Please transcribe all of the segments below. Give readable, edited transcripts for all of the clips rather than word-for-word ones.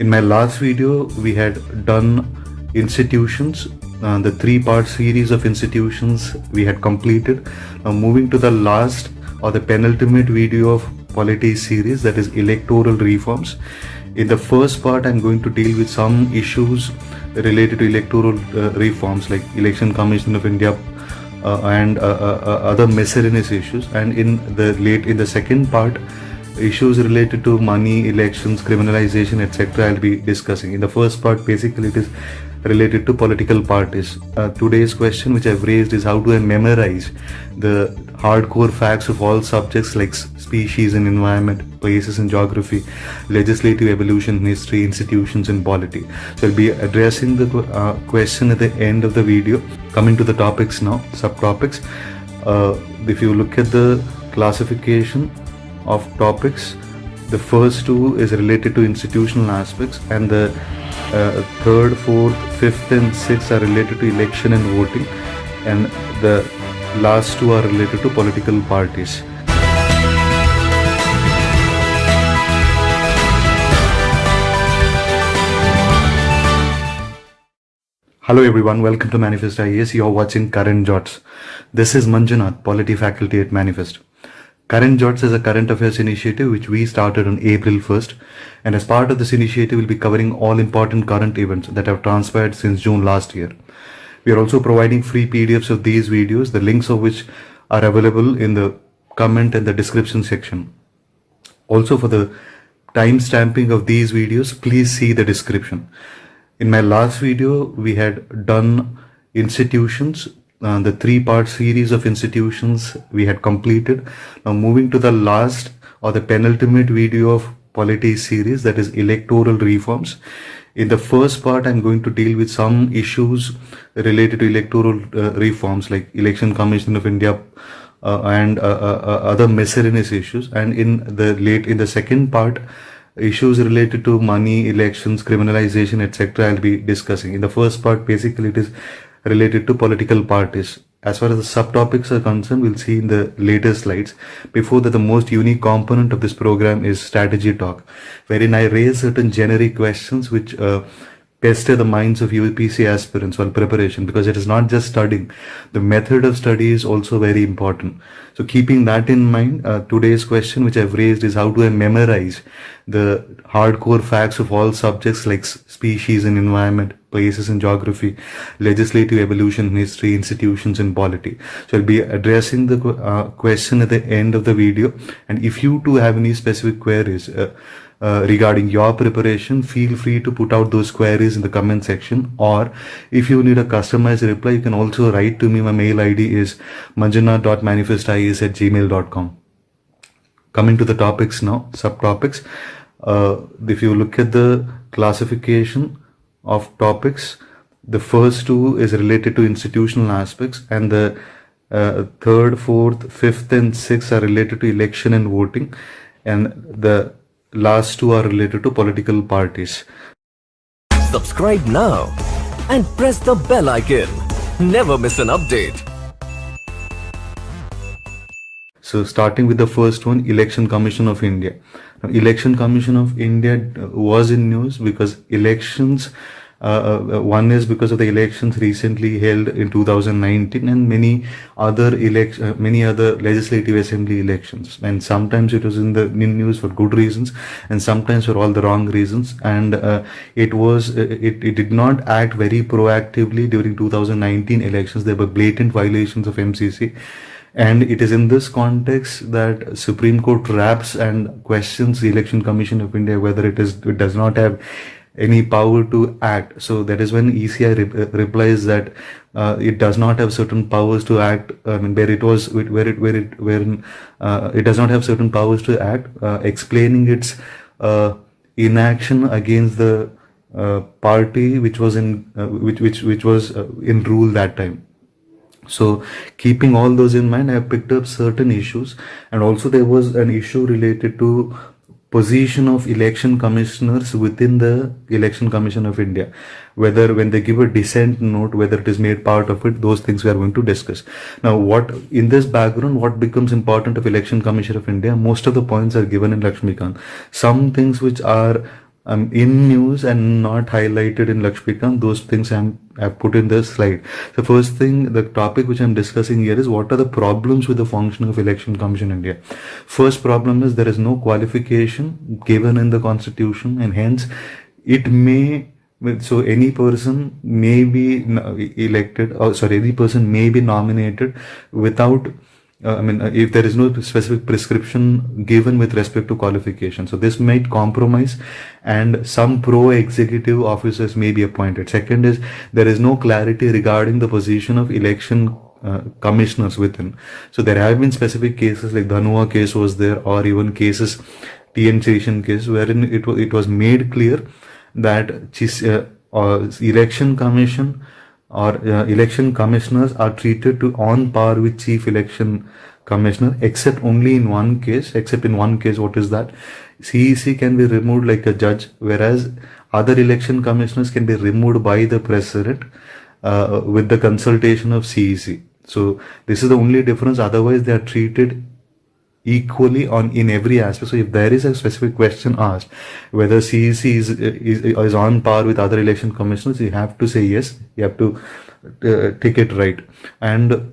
In my last video, we had done institutions, the three-part series of institutions we had completed. Now moving to the last or the penultimate video of polity series, that is electoral reforms. In the first part, I'm going to deal with some issues related to electoral reforms like Election Commission of India and other miscellaneous issues. And in the second part, issues related to money, elections, criminalization, etc. I'll be discussing. In the first part, basically it is related to political parties. Today's question which I've raised is, how do I memorize the hardcore facts of all subjects like species and environment, places and geography, legislative evolution, history, institutions and polity. So I'll be addressing the question at the end of the video. Coming to the topics now, subtopics. If you look at the classification of topics, the first two is related to institutional aspects, and the third, fourth, fifth and sixth are related to election and voting, and the last two are related to political parties. Hello everyone, welcome to Manifest IAS. You are watching Current Jots. This is Manjunath, Polity Faculty at Manifest. Current Jots is a current affairs initiative which we started on April 1st, and as part of this initiative we'll be covering all important current events that have transpired since June last year. We are also providing free PDFs of these videos, the links of which are available in the comment and the description section. Also, for the time stamping of these videos, please see the description. In my last video, we had done institutions, the three-part series of institutions we had completed. Now moving to the last or the penultimate video of polity series, that is electoral reforms. In the first part, I'm going to deal with some issues related to electoral reforms like Election Commission of India and other miscellaneous issues. And in the second part, issues related to money, elections, criminalization, etc. I'll be discussing. In the first part, basically it is related to political parties. As far as the subtopics are concerned, we'll see in the later slides. Before that, the most unique component of this program is strategy talk, wherein I raise certain generic questions which pester the minds of UPSC aspirants while preparation, because it is not just studying. The method of study is also very important. So keeping that in mind, today's question which I've raised is, how do I memorize the hardcore facts of all subjects like species and environment, places and geography, legislative evolution, history, institutions and polity. So I'll be addressing the question at the end of the video, and if you too have any specific queries regarding your preparation, feel free to put out those queries in the comment section, or if you need a customized reply, you can also write to me. My mail ID is manjuna.manifestis@gmail.com. Coming to the topics now, subtopics. If you look at the classification of topics, the first two is related to institutional aspects, and the third, fourth, fifth and sixth are related to election and voting, and the last two are related to political parties. Subscribe now and press the bell icon. Never miss an update. So starting with the first one, Election Commission of India. Now, Election Commission of India was in news because elections, one is because of the elections recently held in 2019 and many other legislative assembly elections, and sometimes it was in the news for good reasons and sometimes for all the wrong reasons, and it did not act very proactively during 2019 elections. There were blatant violations of MCC. And it is in this context that Supreme Court wraps and questions the Election Commission of India whether it does not have any power to act. So that is when ECI replies that it does not have certain powers to act. It does not have certain powers to act, explaining its inaction against the party which was in rule that time. So keeping all those in mind, I have picked up certain issues, and also there was an issue related to position of election commissioners within the Election Commission of India, whether when they give a dissent note, whether it is made part of it, those things we are going to discuss. Now, in this background, what becomes important of Election Commission of India? Most of the points are given in Lakshmikant. Some things which are in news and not highlighted in Lakshmikant. Those things I've put in the slide. The first thing, the topic which I'm discussing here is what are the problems with the functioning of Election Commission India. First problem is there is no qualification given in the constitution, and hence it may, so any person may be elected, or sorry, any person may be nominated without if there is no specific prescription given with respect to qualification. So this might compromise, and some pro-executive officers may be appointed. Second is there is no clarity regarding the position of election commissioners within. So there have been specific cases like Dhanua case was there, or even cases TN Session case, wherein it was made clear that election commission or election commissioners are treated to on par with chief election commissioner, except only in one case. Except in one case, what is that? CEC can be removed like a judge, whereas other election commissioners can be removed by the president with the consultation of CEC. So this is the only difference. Otherwise, they are treated equally in every aspect. So if there is a specific question asked whether CEC is on par with other election commissioners, you have to say yes. You have to take it right. And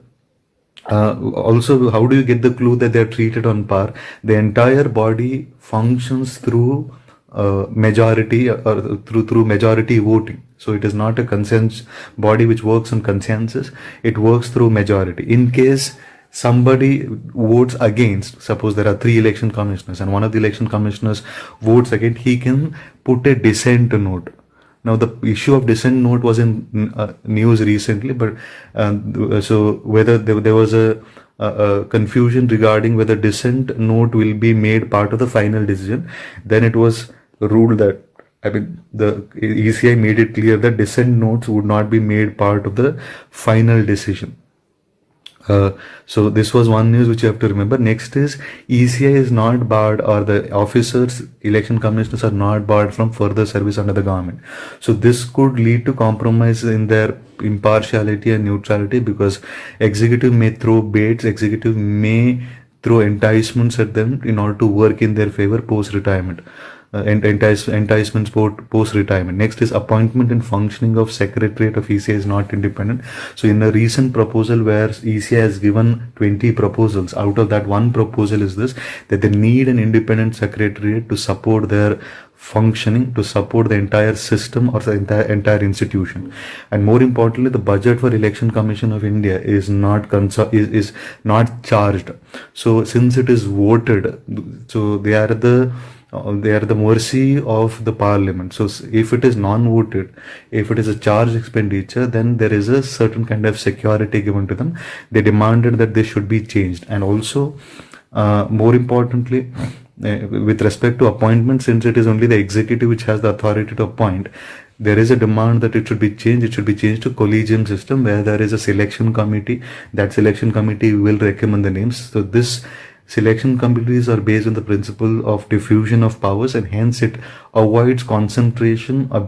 also, how do you get the clue that they are treated on par? The entire body functions through majority or through majority voting. So it is not a consensus body which works on consensus. It works through majority. In case somebody votes against, suppose there are 3 election commissioners and one of the election commissioners votes against, he can put a dissent note. Now the issue of dissent note was in news recently, but so whether there was a confusion regarding whether dissent note will be made part of the final decision. Then it was ruled that, the ECI made it clear that dissent notes would not be made part of the final decision. So this was one news which you have to remember. Next is ECI is not barred, or the officers, election commissioners are not barred from further service under the government. So this could lead to compromise in their impartiality and neutrality, because executive may throw baits, executive may throw enticements at them in order to work in their favor post-retirement. Enticements post-retirement. Next is appointment and functioning of Secretariat of ECI is not independent. So in a recent proposal where ECI has given 20 proposals, out of that one proposal is this, that they need an independent Secretariat to support their functioning, to support the entire system or the entire institution. And more importantly, the budget for Election Commission of India is not is not charged. So since it is voted, so they are the mercy of the parliament. So if it is non-voted, if it is a charged expenditure, then there is a certain kind of security given to them. They demanded that this should be changed. And also, more importantly, with respect to appointment, since it is only the executive which has the authority to appoint, there is a demand that it should be changed. It should be changed to collegium system, where there is a selection committee. That selection committee will recommend the names. So this selection committees are based on the principle of diffusion of powers, and hence it avoids concentration of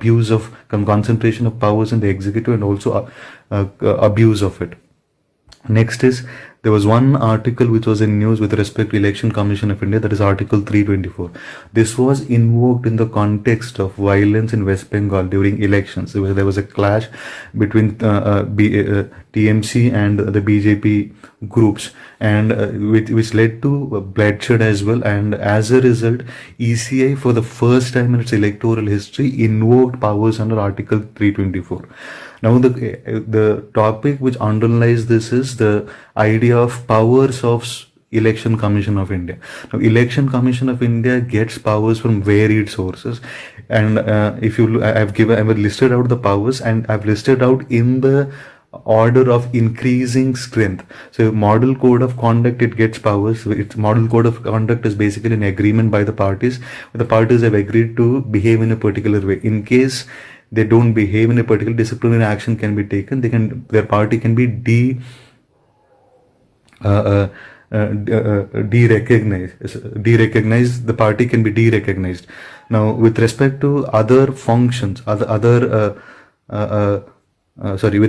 powers in the executive, and also abuse of it. Next is, there was one article which was in news with respect to Election Commission of India, that is Article 324. This was invoked in the context of violence in West Bengal during elections. There was a clash between TMC and the BJP groups, and which led to bloodshed as well. And as a result, ECI for the first time in its electoral history invoked powers under Article 324. Now the topic which underlies this is the idea of powers of Election Commission of India. Now, Election Commission of India gets powers from varied sources, and if you I've listed out the powers, and I've listed out in the order of increasing strength. So model code of conduct, it gets powers. Its model code of conduct is basically an agreement by the parties. The parties have agreed to behave in a particular way. In case they don't behave in a particular, disciplinary action can be taken. Their party can be derecognized. The party can be derecognized. Now, with respect to other functions, with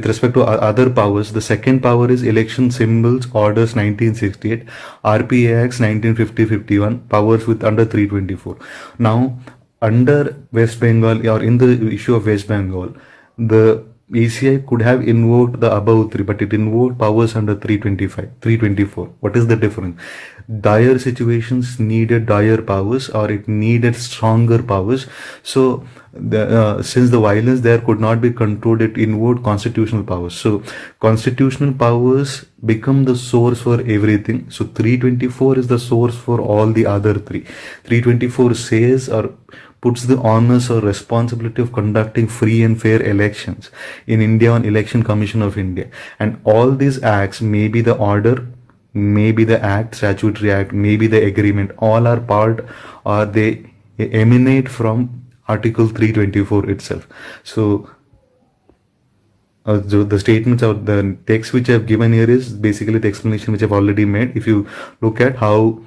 respect to other powers, the second power is Election Symbols Orders 1968, RPA Acts 1950-51, powers with under 324. Now, under West Bengal, or in the issue of West Bengal, the ECI could have invoked the above three, but it invoked powers under 325, 324. What is the difference? Dire situations needed dire powers, or it needed stronger powers. So, since the violence there could not be controlled, it invoked constitutional powers. So, constitutional powers become the source for everything. So, 324 is the source for all the other three. 324 says, or puts the onus or responsibility of conducting free and fair elections in India on Election Commission of India. And all these acts, may be the order, may be the act, statutory act, may be the agreement, all are part, or they emanate from Article 324 itself. So, the statements of the text which I have given here is basically the explanation which I've already made. If you look at how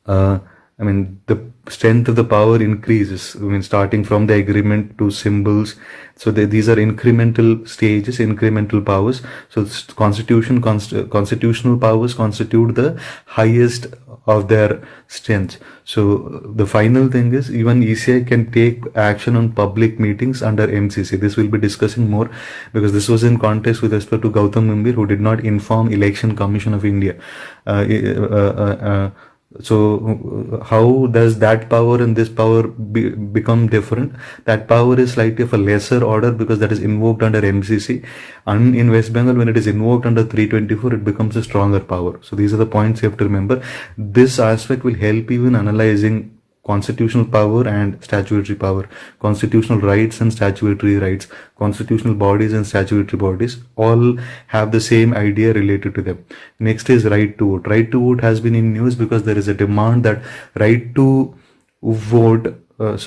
the strength of the power increases, starting from the agreement to symbols. So these are incremental stages, incremental powers. So constitutional powers constitute the highest of their strength. So the final thing is, even ECI can take action on public meetings under MCC. This will be discussing more, because this was in context with respect to Gautam Gambhir, who did not inform Election Commission of India. So how does that power and this power become different? That power is slightly of a lesser order, because that is invoked under MCC, and in West Bengal, when it is invoked under 324, it becomes a stronger power. So these are the points you have to remember. This aspect will help you in analyzing constitutional power and statutory power, constitutional rights and statutory rights, constitutional bodies and statutory bodies, all have the same idea related to them. Next is right to vote. Right to vote has been in news because there is a demand that right to vote, it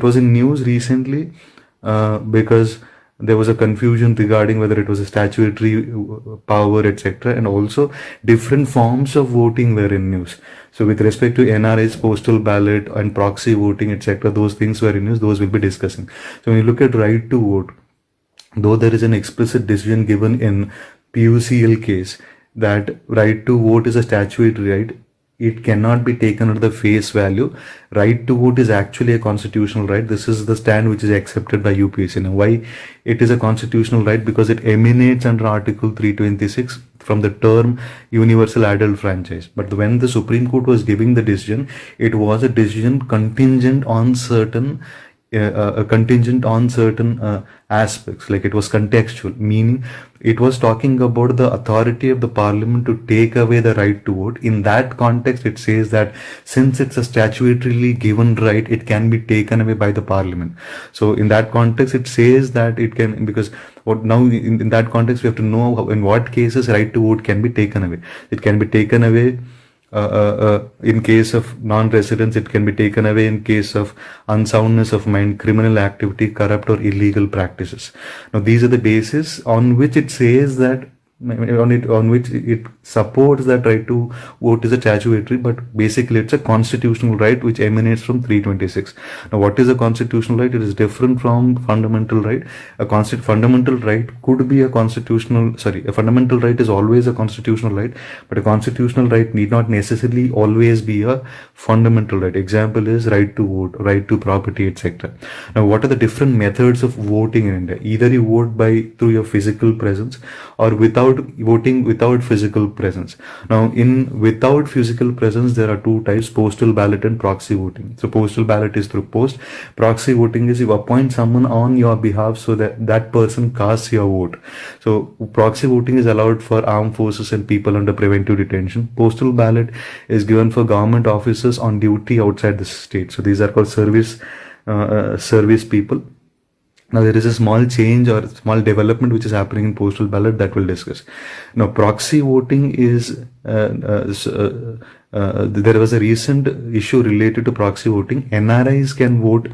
was in news recently because there was a confusion regarding whether it was a statutory power, etc. And also different forms of voting were in news. So with respect to NRIs, postal ballot and proxy voting, etc., those things were in news. Those we'll be discussing. So when you look at right to vote, though there is an explicit decision given in PUCL case that right to vote is a statutory right, it cannot be taken at the face value. Right to vote is actually a constitutional right. This is the stand which is accepted by UPSC. Now, why it is a constitutional right? Because it emanates under Article 326 from the term universal adult franchise. But when the Supreme Court was giving the decision, it was a decision contingent on certain aspects, like it was contextual, meaning it was talking about the authority of the parliament to take away the right to vote. In that context, it says that since it's a statutorily given right, it can be taken away by the parliament. So in that context, it says that it can, because what now in that context, we have to know how, in what cases right to vote can be taken away. It can be taken away in case of non-residents. It can be taken away in case of unsoundness of mind, criminal activity, corrupt or illegal practices. Now, these are the basis on which it says that, on which it supports that right to vote is a statutory, but basically it's a constitutional right which emanates from 326. Now, what is a constitutional right? It is different from fundamental right. A fundamental right could be a fundamental right is always a constitutional right, but a constitutional right need not necessarily always be a fundamental right. Example is right to vote, right to property, etc. Now, what are the different methods of voting in India? Either you vote through your physical presence, or voting without physical presence. Now, without physical presence, there are two types: postal ballot and proxy voting. So postal ballot is through post. Proxy voting is you appoint someone on your behalf so that that person casts your vote. So proxy voting is allowed for armed forces and people under preventive detention. Postal ballot is given for government officers on duty outside the state. So these are called service people. Now, there is a small change or small development which is happening in postal ballot that we'll discuss. Now, proxy voting is, there was a recent issue related to proxy voting. NRIs can vote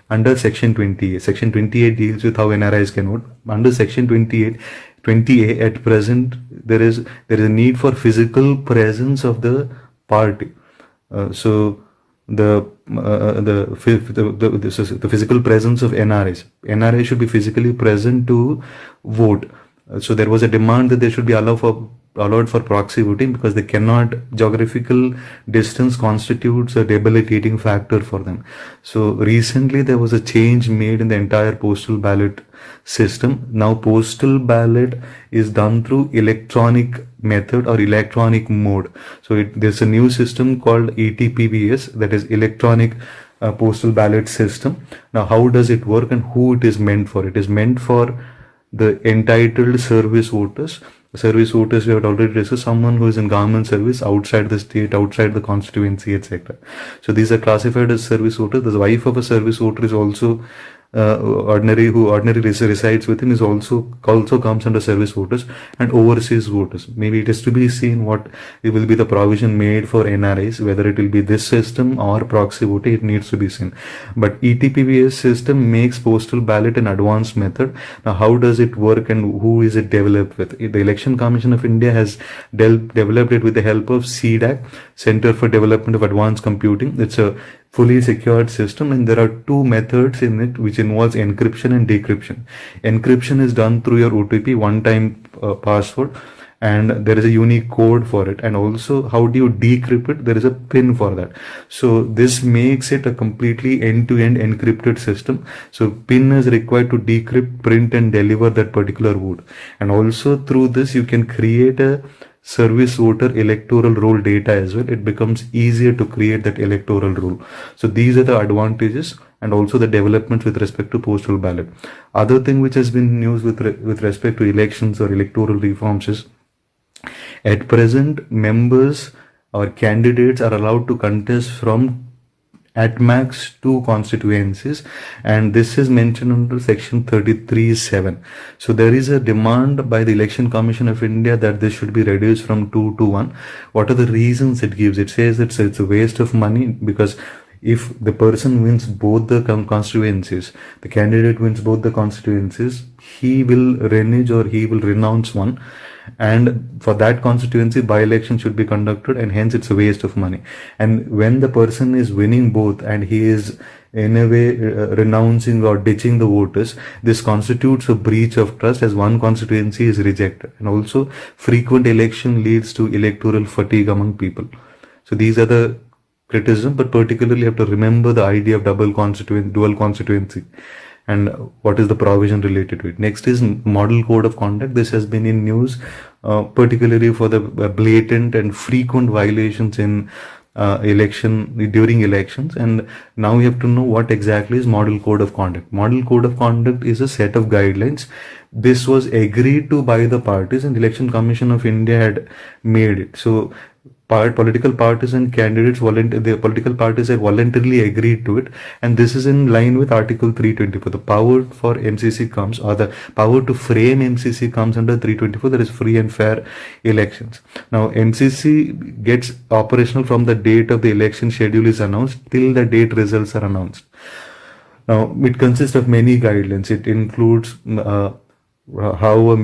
under Section 28. Section 28 deals with how NRIs can vote. Under Section 20A at present, there is a need for physical presence of the party. The physical presence of NRIs. NRIs should be physically present to vote. So there was a demand that they should be allowed for allowed for proxy voting because they cannot, geographical distance constitutes a debilitating factor for them. So recently there was a change made in the entire postal ballot system. Now postal ballot is done through electronic method or electronic mode. So there's a new system called ETPBS, that is electronic postal ballot system. Now how does it work and who it is meant for? It is meant for the entitled service voters. Service voters, we have already discussed, someone who is in government service outside the state, outside the constituency, etc. So these are classified as service voters. The wife of a service voter is also ordinary resides with him, is also comes under service voters and overseas voters. Maybe it is to be seen what it will be the provision made for NRIs, whether it will be this system or proxy voting, it needs to be seen. But ETPBS system makes postal ballot an advanced method. Now how does it work and who is it developed with? The Election Commission of India has developed it with the help of CDAC, Center for Development of Advanced Computing. It's a fully secured system, and there are two methods in it which involves encryption and decryption. Encryption is done through your OTP, one-time password, and there is a unique code for it. And also, how do you decrypt it? There is a PIN for that. So this makes it a completely end-to-end encrypted system. So PIN is required to decrypt, print and deliver that particular vote. And also through this you can create a service voter electoral roll data as well. It becomes easier to create that electoral roll. So these are the advantages and also the developments with respect to postal ballot. Other thing which has been news with respect to elections or electoral reforms is, at present members or candidates are allowed to contest from at max 2 constituencies, and this is mentioned under section 33(7). So there is a demand by the Election Commission of India that this should be reduced from 2 to 1. What are the reasons it gives? It says it's a waste of money, because if the person wins both the constituencies, the candidate wins both the constituencies, he will renege or he will renounce one, and for that constituency by-election should be conducted, and hence it's a waste of money. And when the person is winning both and he is in a way renouncing or ditching the voters, this constitutes a breach of trust, as one constituency is rejected. And also frequent election leads to electoral fatigue among people. So these are the criticism, but particularly you have to remember the idea of dual constituency and what is the provision related to it. Next is model code of conduct. This has been in news, particularly for the blatant and frequent violations in during elections. And now we have to know what exactly is model code of conduct. Model code of conduct is a set of guidelines. This was agreed to by the parties, and the Election Commission of India had made it. So political parties and candidates, the political parties have voluntarily agreed to it, and this is in line with Article 324. The power for MCC comes, or the power to frame MCC comes under 324, that is free and fair elections. Now MCC gets operational from the date of the election schedule is announced till the date results are announced. Now it consists of many guidelines. It includes how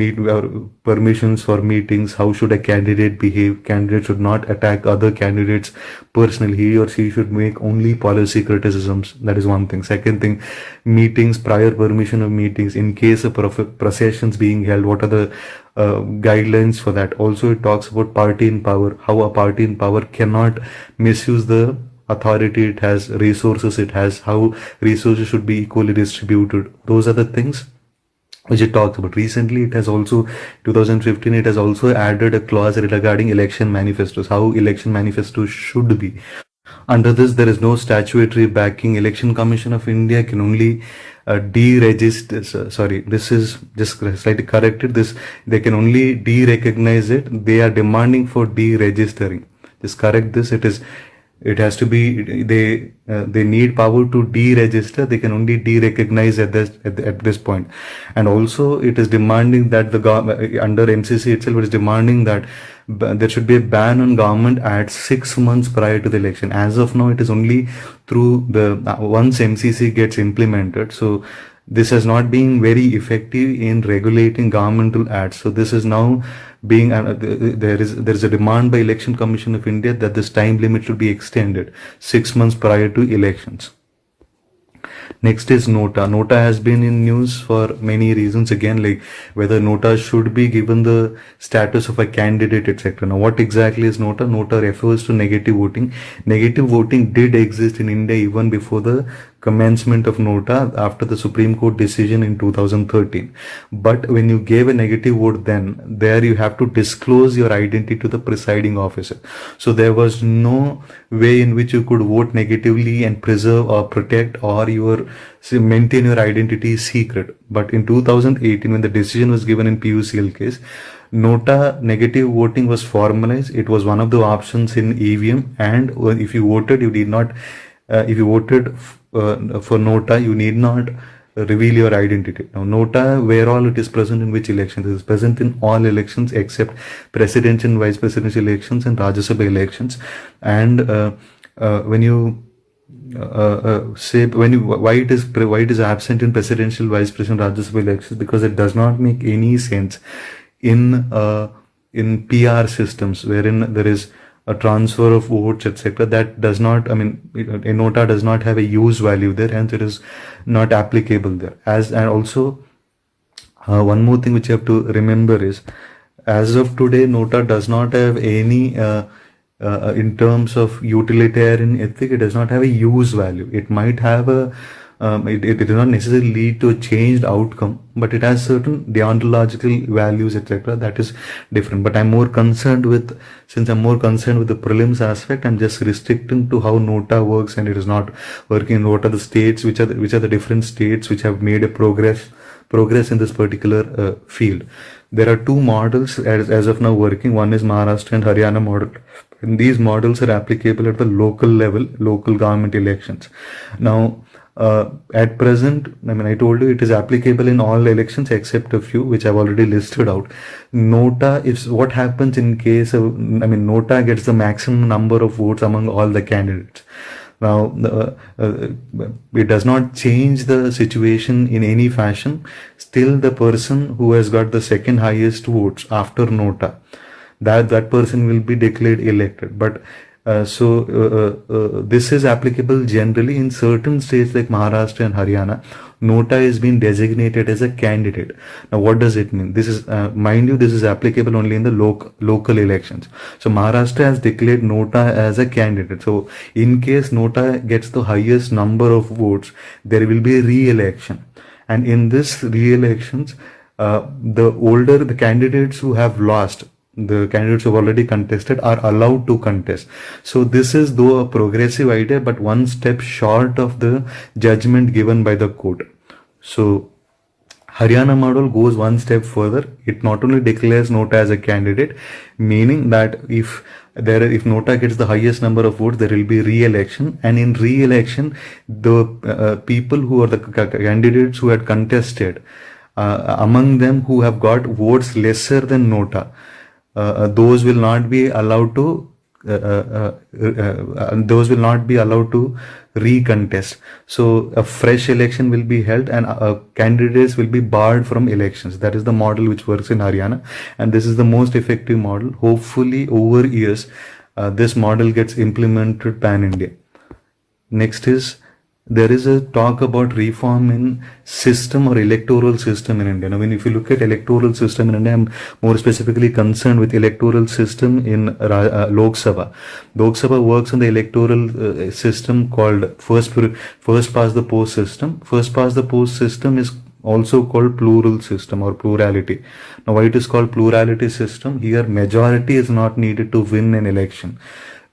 permissions for meetings, how should a candidate behave. Candidate should not attack other candidates personally. He or she should make only policy criticisms. That is one thing. Second thing, meetings, prior permission of meetings. In case of processions being held, what are the guidelines for that? Also it talks about party in power, how a party in power cannot misuse the authority it has, resources it has, how resources should be equally distributed. Those are the things which it talks about. Recently, it has also, 2015, it has also added a clause regarding election manifestos, how election manifestos should be. Under this, there is no statutory backing. Election Commission of India can only deregister, sorry, this is just slightly corrected, this, they can only de-recognize it. They are demanding for deregistering. Just correct this, it has to be, they need power to deregister. They can only derecognize at this point. And also it is demanding that the under MCC itself, it is demanding that there should be a ban on government ads 6 months prior to the election. As of now, it is only through the once MCC gets implemented. So this has not been very effective in regulating governmental ads. So this is now being there is a demand by Election Commission of India that this time limit should be extended 6 months prior to elections. Next is NOTA. NOTA has been in news for many reasons. Again, like whether NOTA should be given the status of a candidate, etc. Now, what exactly is NOTA? NOTA refers to negative voting. Negative voting did exist in India even before the commencement of NOTA after the Supreme Court decision in 2013. But when you gave a negative vote, then there you have to disclose your identity to the presiding officer. So there was no way in which you could vote negatively and preserve or protect or maintain your identity secret. But in 2018, when the decision was given in PUCL case, NOTA negative voting was formalized. It was one of the options in EVM, and if you voted, you did not. If you voted for NOTA, you need not reveal your identity. Now, NOTA, where all it is present in which elections? It is present in all elections except presidential and vice presidential elections and Rajya Sabha elections. And when you say why it is absent in presidential, vice presidential, Rajya Sabha elections, because it does not make any sense in PR systems wherein there is a transfer of votes, etc. That does not, a NOTA does not have a use value there, hence it is not applicable there. And also, one more thing which you have to remember is, as of today, NOTA does not have any, in terms of utilitarian ethic, it does not have a use value. It might have it does not necessarily lead to a changed outcome, but it has certain deontological values, etc. That is different. But since I'm more concerned with the prelims aspect, I'm just restricting to how NOTA works, and it is not working. What are the states, which are the different states which have made a progress in this particular field. There are two models as of now working. One is Maharashtra and Haryana model. And these models are applicable at the local level, local government elections. Now, at present, I told you it is applicable in all elections except a few, which I've already listed out. NOTA, what happens in case of, NOTA gets the maximum number of votes among all the candidates. Now, it does not change the situation in any fashion. Still, the person who has got the second highest votes after NOTA, that person will be declared elected. But this is applicable generally in certain states like Maharashtra and Haryana. NOTA is being designated as a candidate. Now, what does it mean? This is, mind you, this is applicable only in the local elections. So Maharashtra has declared NOTA as a candidate. So in case NOTA gets the highest number of votes, there will be re-election. And in this re-elections, the candidates who have lost, the candidates who have already contested, are allowed to contest. So this is though a progressive idea, but one step short of the judgment given by the court. So Haryana model goes one step further. It not only declares NOTA as a candidate, meaning that if NOTA gets the highest number of votes, there will be re-election, and in re-election, the people who are the candidates who had contested, among them who have got votes lesser than NOTA, those will not be allowed to recontest. So a fresh election will be held, and candidates will be barred from elections. That is the model which works in Haryana, and this is the most effective model. Hopefully, over years, this model gets implemented pan-India. Next is, there is a talk about reform in system or electoral system in India. Now, if you look at electoral system in India, I'm more specifically concerned with electoral system in Lok Sabha. Lok Sabha works on the electoral system called first past the post system. First past the post system is also called plural system or plurality. Now, why it is called plurality system? Here, majority is not needed to win an election,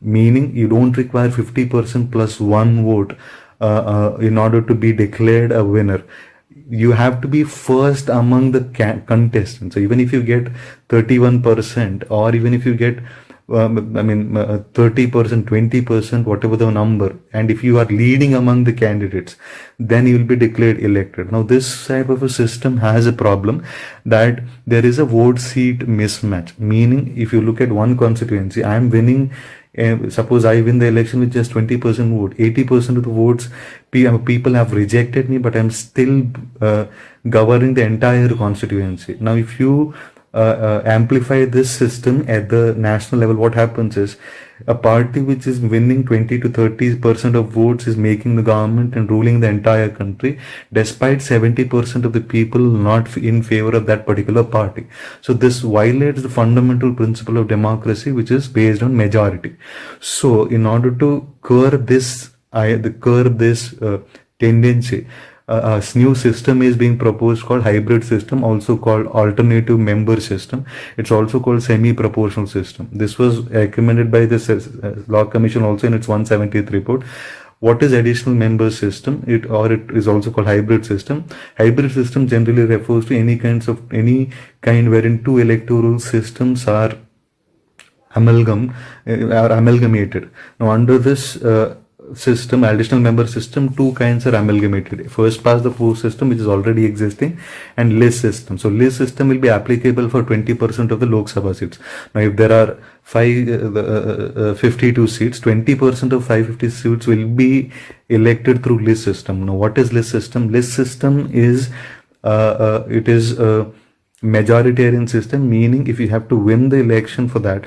meaning you don't require 50% plus one vote in order to be declared a winner. You have to be first among the contestants. So even if you get 31%, or even if you get 30%, 20%, whatever the number, and if you are leading among the candidates, then you will be declared elected. Now, this type of a system has a problem, that there is a vote seat mismatch, meaning if you look at one constituency, I am winning. Suppose I win the election with just 20% vote, 80% of the votes, people have rejected me, but I'm still governing the entire constituency. Now, if you amplify this system at the national level, what happens is a party which is winning 20 to 30% of votes is making the government and ruling the entire country, despite 70% of the people not in favor of that particular party. So this violates the fundamental principle of democracy, which is based on majority. So in order to curb this tendency, a new system is being proposed called hybrid system, also called alternative member system. It's also called semi-proportional system. This was recommended by the Law Commission also in its 170th report. What is additional member system? It is also called hybrid system. Hybrid system generally refers to any kind wherein two electoral systems are amalgamated. Now under this system, additional member system, two kinds are amalgamated. First past the post system, which is already existing, and list system. So list system will be applicable for 20% of the Lok Sabha seats. Now if there are 52 seats, 20% of 550 seats will be elected through list system. Now what is list system? List system is it is a majoritarian system, meaning if you have to win the election for that,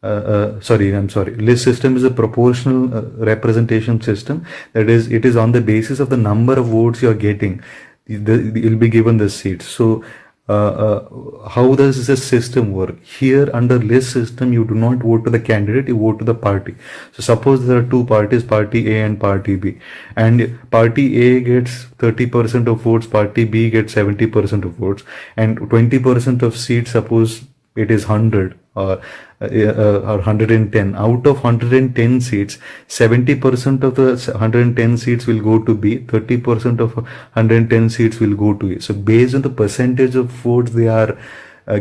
list system is a proportional representation system. That is, it is on the basis of the number of votes you are getting, you'll be given the seats. So how does this system work? Here under list system, you do not vote to the candidate, you vote to the party. So suppose there are two parties, party A and party B, and party A gets 30% of votes, party B gets 70% of votes, and 20% of seats, suppose it is 100 or 110. Out of 110 seats, 70% of the 110 seats will go to B, 30% of 110 seats will go to A. So based on the percentage of votes they are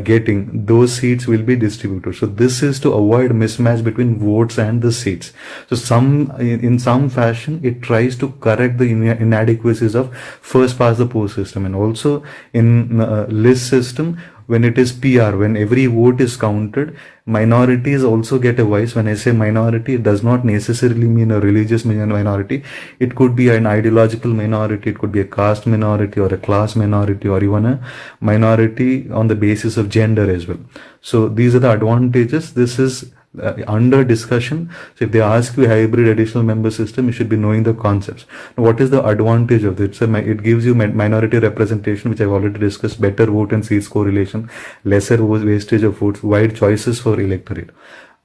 getting, those seats will be distributed. So this is to avoid mismatch between votes and the seats. So in some fashion, it tries to correct the inadequacies of first past the post system. And also in list system, when it is PR, when every vote is counted, minorities also get a voice. When I say minority, it does not necessarily mean a religious minority. It could be an ideological minority, it could be a caste minority or a class minority, or even a minority on the basis of gender as well. So these are the advantages. This is under discussion. So if they ask you hybrid additional member system, you should be knowing the concepts. Now, what is the advantage of it? So it gives you minority representation, which I've already discussed, better vote and seats correlation, lesser wastage of votes, wide choices for electorate.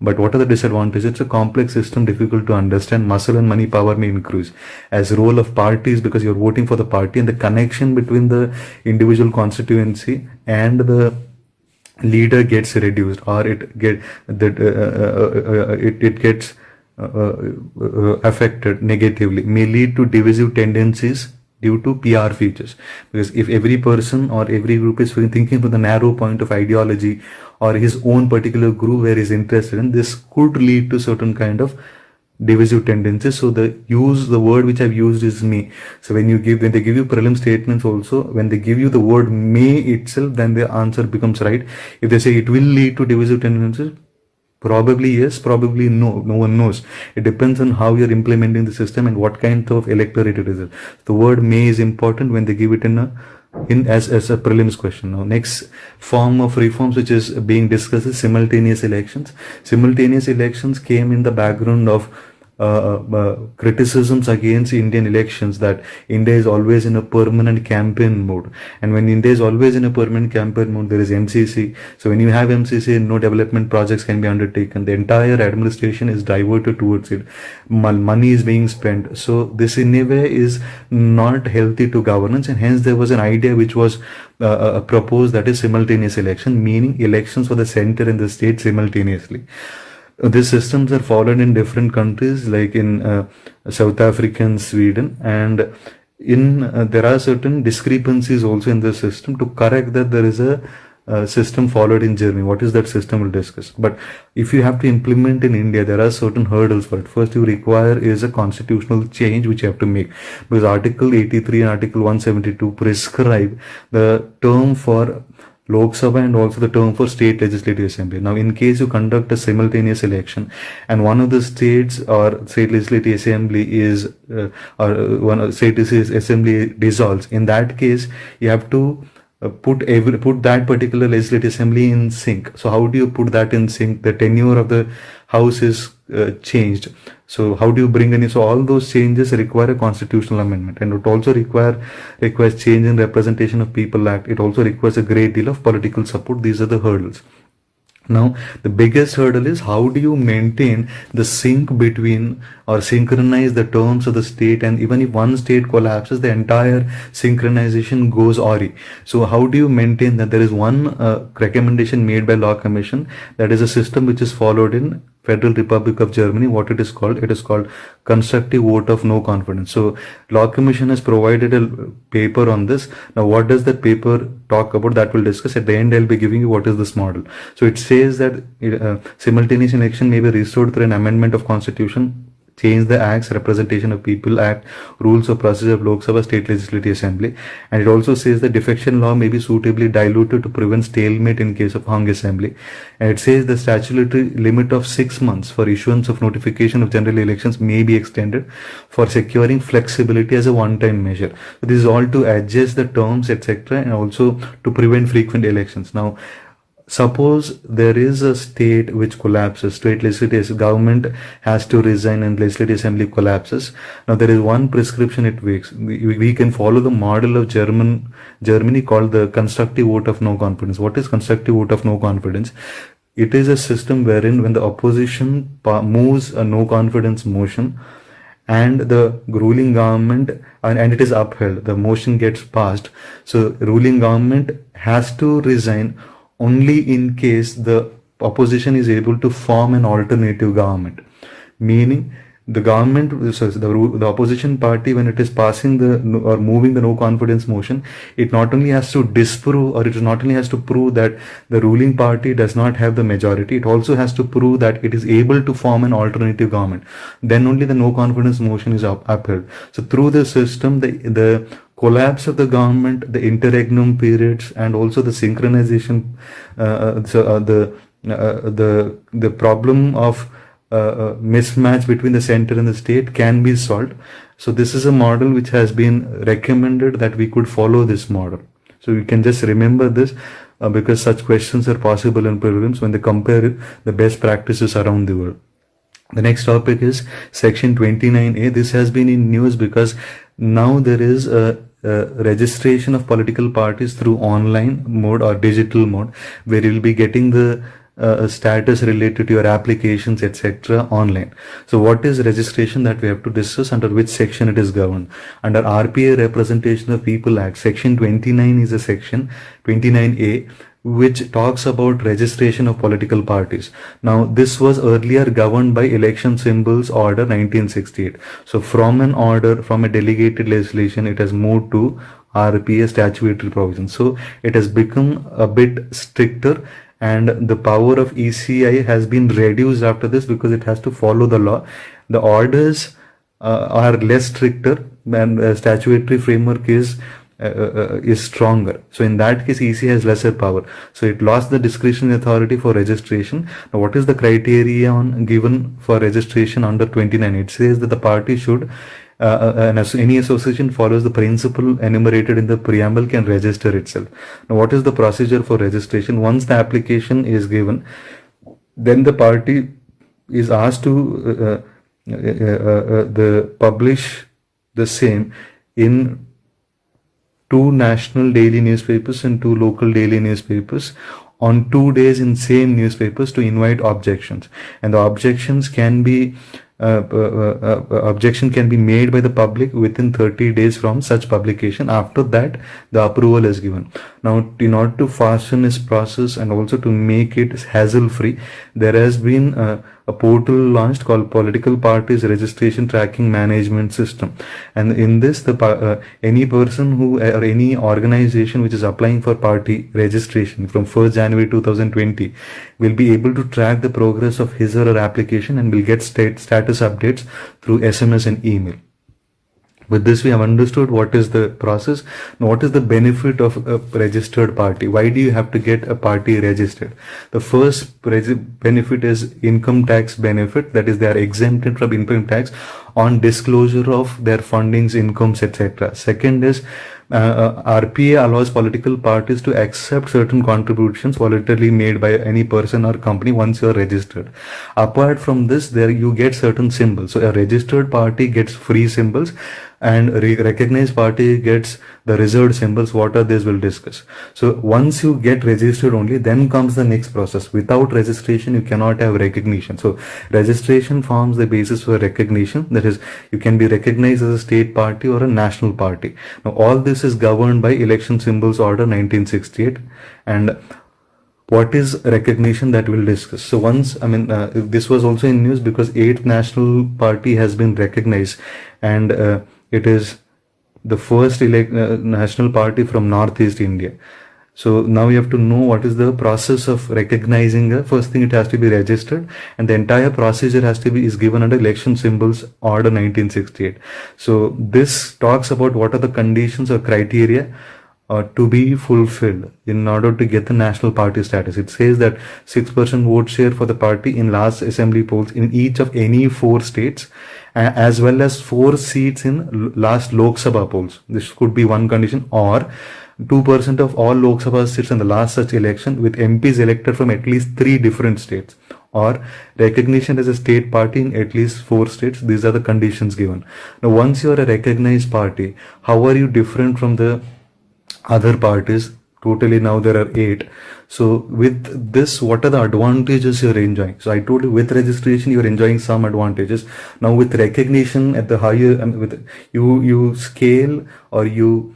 But what are the disadvantages? It's a complex system, difficult to understand. Muscle and money power may increase as role of parties, because you're voting for the party, and the connection between the individual constituency and the leader gets reduced, or it gets affected negatively, may lead to divisive tendencies due to PR features. Because if every person or every group is thinking from the narrow point of ideology or his own particular group where he's interested in, this could lead to certain kind of divisive tendencies. So the word which I've used is may. So when they give you prelim statements also, when they give you the word may itself, then the answer becomes right. If they say it will lead to divisive tendencies, probably yes, probably no. No one knows. It depends on how you're implementing the system and what kind of electorate it is. The word may is important when they give it as a prelims question. Now, next form of reforms which is being discussed is simultaneous elections. Simultaneous elections came in the background of criticisms against Indian elections, that India is always in a permanent campaign mode. And when India is always in a permanent campaign mode, there is MCC. So when you have MCC, no development projects can be undertaken. The entire administration is diverted towards it. Money is being spent. So this in a way is not healthy to governance, and hence there was an idea which was proposed, that is simultaneous election, meaning elections for the center and the state simultaneously. These systems are followed in different countries, like in South Africa and Sweden, and there are certain discrepancies also in the system. To correct that, there is a system followed in Germany. What is that system? We'll discuss. But if you have to implement in India, there are certain hurdles for it. First, you require is a constitutional change which you have to make, because Article 83 and Article 172 prescribe the term for Lok Sabha and also the term for state legislative assembly. Now, in case you conduct a simultaneous election and one of the states or state legislative assembly is or one state assembly dissolves, in that case you have to put that particular legislative assembly in sync. So how do you put that in sync? The tenure of the house is changed. So how do you bring in? So all those changes require a constitutional amendment, and it also requires change in Representation of People Act. It also requires a great deal of political support. These are the hurdles. Now, the biggest hurdle is how do you maintain the sync between or synchronize the terms of the state, and even if one state collapses, the entire synchronization goes awry. So how do you maintain that? There is one recommendation made by Law Commission, that is a system which is followed in Federal Republic of Germany. What it is called? It is called constructive vote of no confidence. So Law Commission has provided a paper on this. Now what does that paper talk about? That we'll discuss. At the end I'll be giving you what is this model. So it says that simultaneous election may be restored through an amendment of constitution, change the Acts, Representation of People Act, Rules of Procedure of Lok Sabha, State Legislative Assembly. And it also says that defection law may be suitably diluted to prevent stalemate in case of hung assembly. And it says the statutory limit of 6 months for issuance of notification of general elections may be extended for securing flexibility as a one-time measure. So this is all to adjust the terms, etc., and also to prevent frequent elections. Now, suppose there is a state which collapses, state legislative government has to resign and legislative assembly collapses. Now there is one prescription it makes. We can follow the model of Germany called the constructive vote of no confidence. What is constructive vote of no confidence? It is a system wherein when the opposition moves a no confidence motion and the ruling government and it is upheld, the motion gets passed. So ruling government has to resign only in case the opposition is able to form an alternative government. Meaning the government, so the opposition party, when it is passing or moving the no confidence motion, it not only has to disprove, or it not only has to prove that the ruling party does not have the majority, it also has to prove that it is able to form an alternative government. Then only the no confidence motion is upheld. So through the system, the collapse of the government, the interregnum periods, and also the synchronization, the problem of mismatch between the center and the state can be solved. So this is a model which has been recommended that we could follow this model. So you can just remember this because such questions are possible in prelims when they compare the best practices around the world. The next topic is section 29A. This has been in news because now there is a registration of political parties through online mode or digital mode, where you will be getting the status related to your applications, etc. online. So what is registration, that we have to discuss, under which section it is governed. Under RPA Representation of People Act, section 29 is a section, 29A, which talks about registration of political parties. Now this was earlier governed by Election Symbols Order 1968. So from a delegated legislation, it has moved to RPA statutory provisions. So it has become a bit stricter, and the power of ECI has been reduced after this because it has to follow the law. The orders are less stricter, and the statutory framework is stronger. So in that case, EC has lesser power. So it lost the discretionary authority for registration. Now what is the criterion given for registration under 29? It says that the party should, any association follows the principle enumerated in the preamble can register itself. Now what is the procedure for registration? Once the application is given, then the party is asked to publish the same in 2 national daily newspapers and 2 local daily newspapers on 2 days in same newspapers to invite objections. And the objections can be objection can be made by the public within 30 days from such publication. After that, the approval is given. Now, in order to fasten this process and also to make it hassle-free, there has been a portal launched called Political Parties Registration Tracking Management System. And in this, any person who or any organization which is applying for party registration from 1st January 2020 will be able to track the progress of his or her application and will get status updates through SMS and email. With this, we have understood what is the process. Now, what is the benefit of a registered party? Why do you have to get a party registered? The first benefit is income tax benefit. That is, they are exempted from income tax on disclosure of their fundings, incomes, etc. Second is RPA allows political parties to accept certain contributions voluntarily made by any person or company once you are registered. Apart from this, there you get certain symbols. So a registered party gets free symbols, and recognized party gets the reserved symbols. What are these we'll discuss. So once you get registered only, then comes the next process. Without registration, you cannot have recognition. So registration forms the basis for recognition. That is, you can be recognized as a state party or a national party. Now all this is governed by Election Symbols Order 1968. And what is recognition, that we'll discuss. So once, this was also in news because 8th National Party has been recognized, and it is the first national party from Northeast India. So now you have to know what is the process of recognizing. First thing, it has to be registered, and the entire procedure is given under Election Symbols Order 1968. So this talks about what are the conditions or criteria to be fulfilled in order to get the national party status. It says that 6% vote share for the party in last assembly polls in each of any 4 states, as well as 4 seats in last Lok Sabha polls. This could be one condition, or 2% of all Lok Sabha seats in the last such election with MPs elected from at least 3 different states, or recognition as a state party in at least 4 states. These are the conditions given. Now once you are a recognized party, how are you different from the other parties? Totally now there are 8. So with this, what are the advantages you're enjoying? So I told you, with registration you're enjoying some advantages. Now with recognition at the higher, with you scale, or you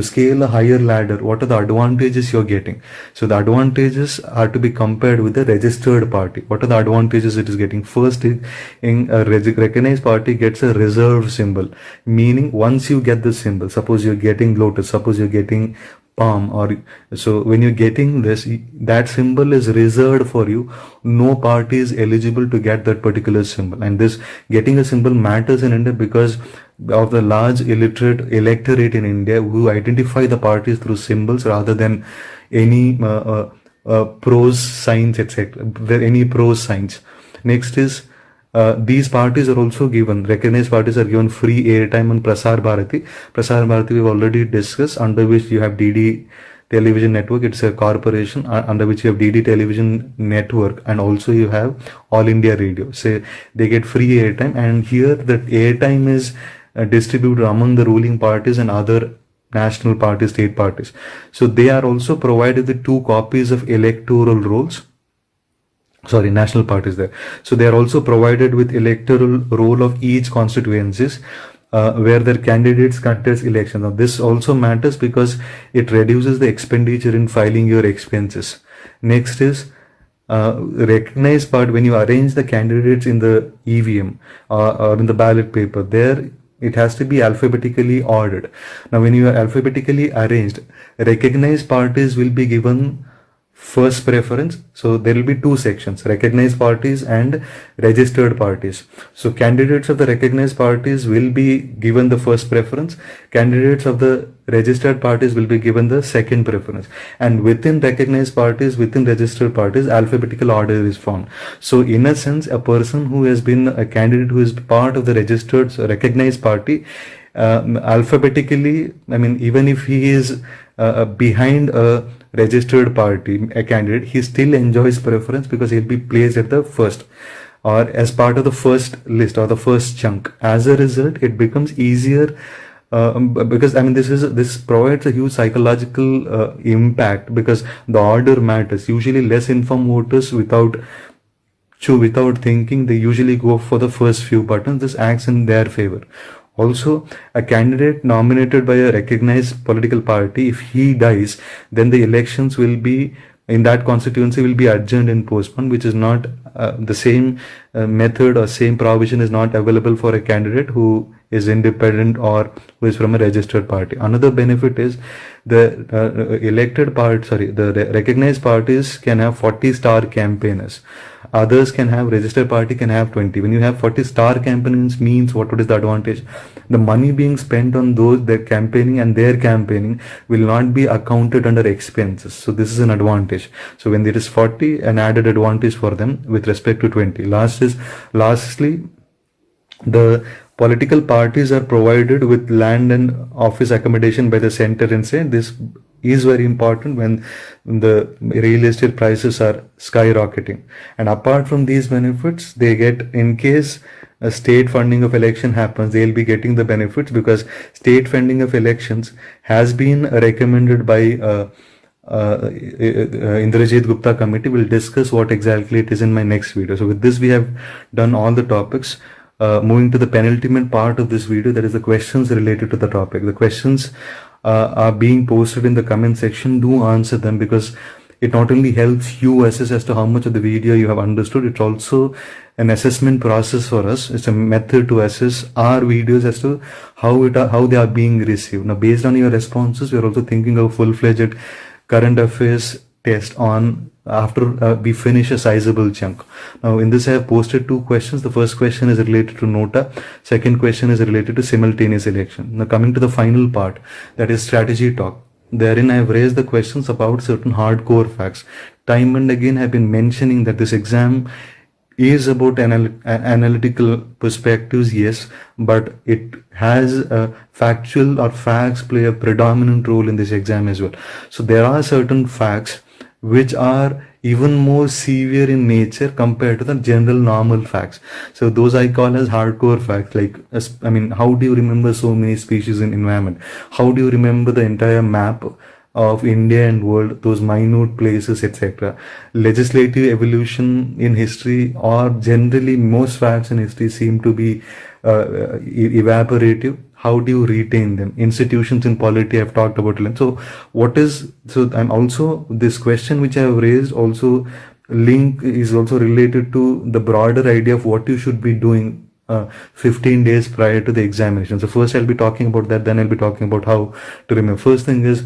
scale a higher ladder. What are the advantages you're getting? So the advantages are to be compared with the registered party. What are the advantages it is getting? First, in a recognized party gets a reserved symbol, meaning once you get this symbol, suppose you're getting lotus, suppose you're getting palm, or so when you're getting this, that symbol is reserved for you. No party is eligible to get that particular symbol, and this getting a symbol matters in India because of the large illiterate electorate in India who identify the parties through symbols rather than any prose signs, etc. Any prose signs. Next is, these parties are also given, recognized parties are given free airtime on Prasar Bharati. Prasar Bharati we've already discussed, under which you have DD Television Network. It's a corporation under which you have DD Television Network, and also you have All India Radio. So they get free airtime, and here that airtime is distributed among the ruling parties and other national parties, state parties. So they are also provided with 2 copies of electoral rolls. Sorry, national parties there. So they are also provided with electoral roll of each constituencies where their candidates contest elections. Now this also matters because it reduces the expenditure in filing your expenses. Next is recognized part. When you arrange the candidates in the EVM or in the ballot paper, there it has to be alphabetically ordered. Now when you are alphabetically arranged, recognized parties will be given first preference. So there will be 2 sections, recognized parties and registered parties. So candidates of the recognized parties will be given the first preference. Candidates of the registered parties will be given the second preference. And within recognized parties, within registered parties, alphabetical order is found. So in a sense, a person who has been a candidate who is part of the registered, so recognized party, alphabetically, even if he is behind a registered party, a candidate, he still enjoys preference because he'll be placed at the first or as part of the first list or the first chunk. As a result, it becomes easier because this provides a huge psychological impact because the order matters. Usually less informed voters without thinking, they usually go for the first few buttons. This acts in their favor. Also, a candidate nominated by a recognized political party, if he dies, then the elections will be in that constituency will be adjourned and postponed, which is not the same method or same provision is not available for a candidate who is independent or who is from a registered party. Another benefit is the the recognized parties can have 40 star campaigners. Others can have, registered party can have 20. When you have 40 star campaigns, means what is the advantage? The money being spent on those, their campaigning and their campaigning will not be accounted under expenses. So this is an advantage. So when there is 40, an added advantage for them with respect to 20. Lastly, the Political parties are provided with land and office accommodation by the center and state. This is very important when the real estate prices are skyrocketing. And apart from these benefits, they get, in case a state funding of election happens, they'll be getting the benefits because state funding of elections has been recommended by Indrajit Gupta committee. Will discuss what exactly it is in my next video. So with this, we have done all the topics. Moving to the penultimate part of this video, that is the questions related to the topic. The questions are being posted in the comment section. Do answer them, because it not only helps you assess as to how much of the video you have understood, it's also an assessment process for us. It's a method to assess our videos as to how they are being received. Now, based on your responses, we are also thinking of full-fledged current affairs test on after we finish a sizable chunk. Now, in this I have posted 2 questions. The first question is related to NOTA. Second question is related to simultaneous election. Now, coming to the final part, that is strategy talk. Therein I have raised the questions about certain hardcore facts. Time and again I have been mentioning that this exam is about analytical perspectives, yes, but it has factual or facts play a predominant role in this exam as well. So there are certain facts which are even more severe in nature compared to the general normal facts. So those I call as hardcore facts. Like, I mean, how do you remember so many species in environment? How do you remember the entire map of India and world, those minute places, etc.? Legislative evolution in history, or generally most facts in history seem to be evaporative. How do you retain them? Institutions in polity I've talked about. So and also this question which I have raised also is also related to the broader idea of what you should be doing 15 days prior to the examination. So first I'll be talking about that, then I'll be talking about how to remember. First thing is,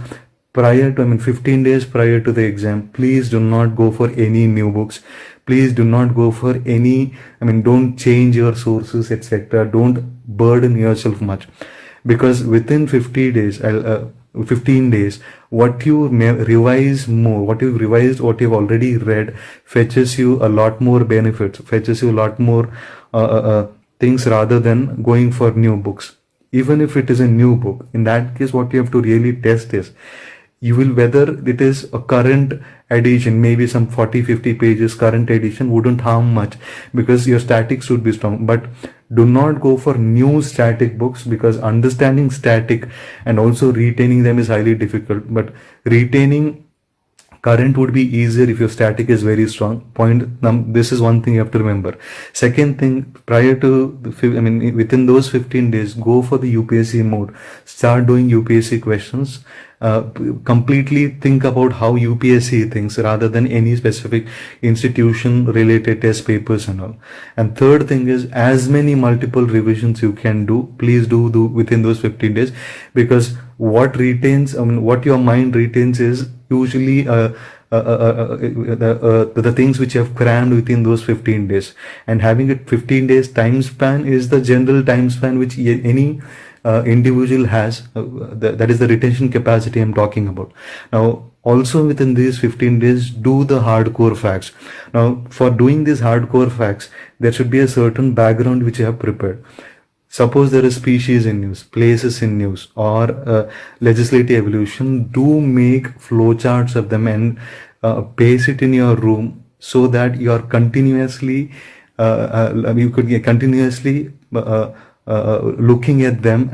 15 days prior to the exam, please do not go for any new books. Please do not go for any, don't change your sources, etc. Don't burden yourself much, because within 15 days, what you revise more, what you've revised, what you've already read, fetches you a lot more benefits, fetches you a lot more things rather than going for new books. Even if it is a new book, in that case, what you have to really test is, whether it is a current edition, maybe some 40-50 pages current edition wouldn't harm much, because your statics would be strong. But do not go for new static books, because understanding static and also retaining them is highly difficult. But retaining current would be easier if your static is very strong. This is one thing you have to remember. Second thing, within those 15 days, go for the UPSC mode. Start doing UPSC questions. Completely think about how UPSC thinks rather than any specific institution related test papers and all. And third thing is, as many multiple revisions you can do, please do within those 15 days, because what your mind retains is usually the things which you have crammed within those 15 days. And having a 15 days time span is the general time span which any individual has. That is the retention capacity I'm talking about. Now, also within these 15 days, do the hardcore facts. Now, for doing these hardcore facts, there should be a certain background which you have prepared. Suppose there is species in news, places in news, or legislative evolution. Do make flowcharts of them and paste it in your room, so that you are continuously looking at them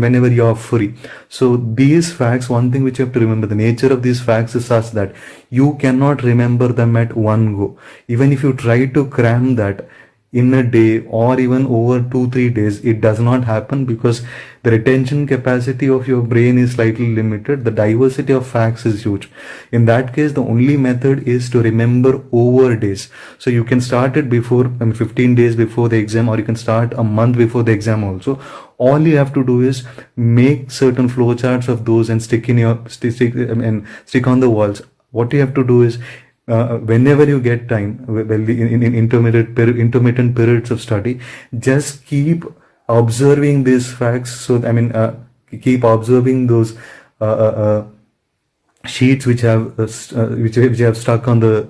whenever you are free. So these facts, one thing which you have to remember, the nature of these facts is such that you cannot remember them at one go. Even if you try to cram that in a day or even over 2-3 days, it does not happen, because the retention capacity of your brain is slightly limited. The diversity of facts is huge. In that case, the only method is to remember over days. So you can start it before 15 days before the exam, or you can start a month before the exam also. All you have to do is make certain flowcharts of those and stick on the walls. What you have to do is, whenever you get time, in intermittent periods of study, just keep observing these facts. So keep observing those sheets which have stuck on the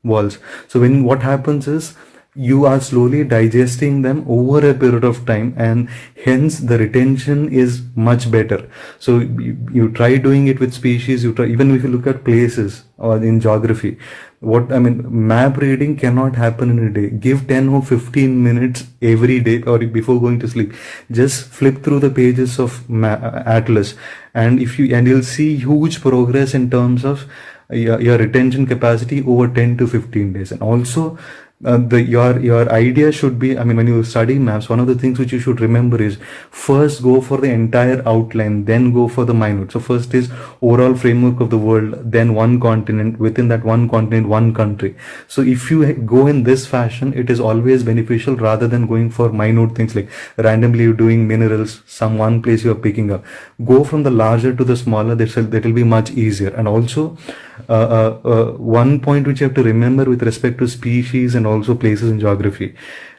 walls. So what happens is, you are slowly digesting them over a period of time, and hence the retention is much better. So you try doing it with species, you try, even if you look at places or in geography, map reading cannot happen in a day. Give 10 or 15 minutes every day or before going to sleep. Just flip through the pages of Atlas, and you'll see huge progress in terms of your retention capacity over 10 to 15 days. And also your idea should be, when you study maps, one of the things which you should remember is first go for the entire outline, then go for the minute. So first is overall framework of the world, then one continent, within that one continent, one country. So if you go in this fashion, it is always beneficial rather than going for minute things like randomly doing minerals, some one place you are picking up. Go from the larger to the smaller, that will be much easier. And also one point which you have to remember with respect to species and also places in geography,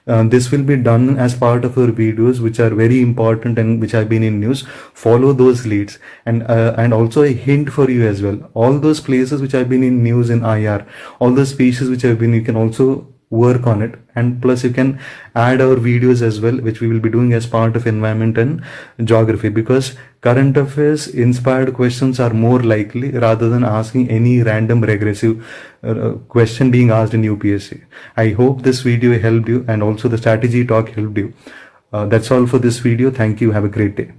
this will be done as part of our videos, which are very important and which have been in news. Follow those leads, and also a hint for you as well. All those places which have been in news in IR, all the species which have been, you can also work on it. And plus you can add our videos as well, which we will be doing as part of environment and geography, because current affairs inspired questions are more likely rather than asking any random regressive question being asked in UPSC. I hope this video helped you, and also the strategy talk helped you. That's all for this video. Thank you. Have a great day.